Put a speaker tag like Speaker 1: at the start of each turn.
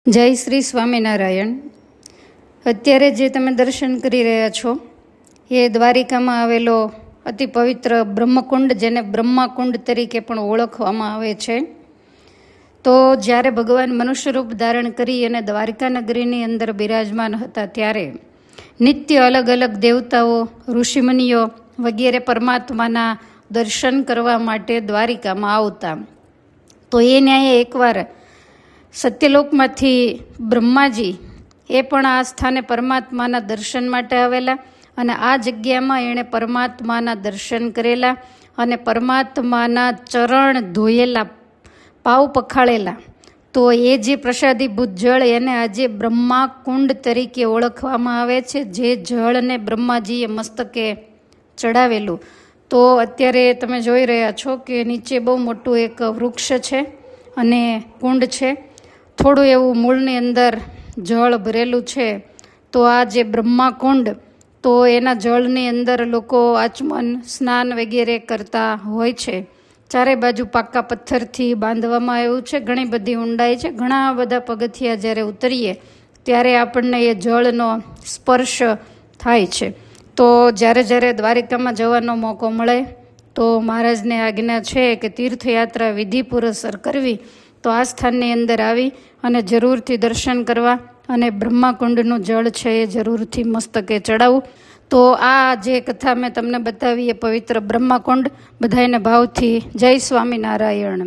Speaker 1: જય શ્રી સ્વામિનારાયણ. અત્યારે જે તમે દર્શન કરી રહ્યા છો એ દ્વારિકામાં આવેલો અતિ પવિત્ર બ્રહ્મકુંડ, જેને બ્રહ્માકુંડ તરીકે પણ ઓળખવામાં આવે છે. તો જ્યારે ભગવાન મનુષ્ય રૂપ ધારણ કરી અને દ્વારિકા નગરીની અંદર બિરાજમાન હતા ત્યારે નિત્ય અલગ અલગ દેવતાઓ, ઋષિમુનિઓ વગેરે પરમાત્માના દર્શન કરવા માટે દ્વારિકામાં આવતા. તો એ ન્યાયે એકવાર સત્યલોકમાંથી બ્રહ્માજી એ પણ આ સ્થાને પરમાત્માના દર્શન માટે આવેલા અને આ જગ્યામાં એણે પરમાત્માના દર્શન કરેલા અને પરમાત્માના ચરણ ધોયેલા, પાવ પખાળેલા. તો એ જે પ્રસાદીભૂત જળ એને આજે બ્રહ્માકુંડ તરીકે ઓળખવામાં આવે છે, જે જળને બ્રહ્માજીએ મસ્તકે ચડાવેલું. તો અત્યારે તમે જોઈ રહ્યા છો કે નીચે બહુ મોટું એક વૃક્ષ છે અને કુંડ છે. થોડું એવું મૂળની અંદર જળ ભરેલું છે. તો આ જે બ્રહ્માકુંડ, તો એના જળની અંદર લોકો આચમન, સ્નાન વગેરે કરતા હોય છે. ચારે બાજુ પાકા પથ્થરથી બાંધવામાં આવ્યું છે. ઘણી બધી ઊંડાઈ છે. ઘણા બધા પગથિયા જ્યારે ઉતરીએ ત્યારે આપણને એ જળનો સ્પર્શ થાય છે. તો જ્યારે જ્યારે દ્વારિકામાં જવાનો મોકો મળે તો મહારાજને આજ્ઞા છે કે તીર્થયાત્રા વિધિપૂર્વક કરવી. તો આ સ્થાનની અંદર આવી અને જરૂરથી દર્શન કરવા અને બ્રહ્માકુંડનું જળ છે એ જરૂરથી મસ્તકે ચડાવવું. તો આ જે કથા મેં તમને બતાવી એ પવિત્ર બ્રહ્માકુંડ. બધાને ભાવથી જય સ્વામિનારાયણ.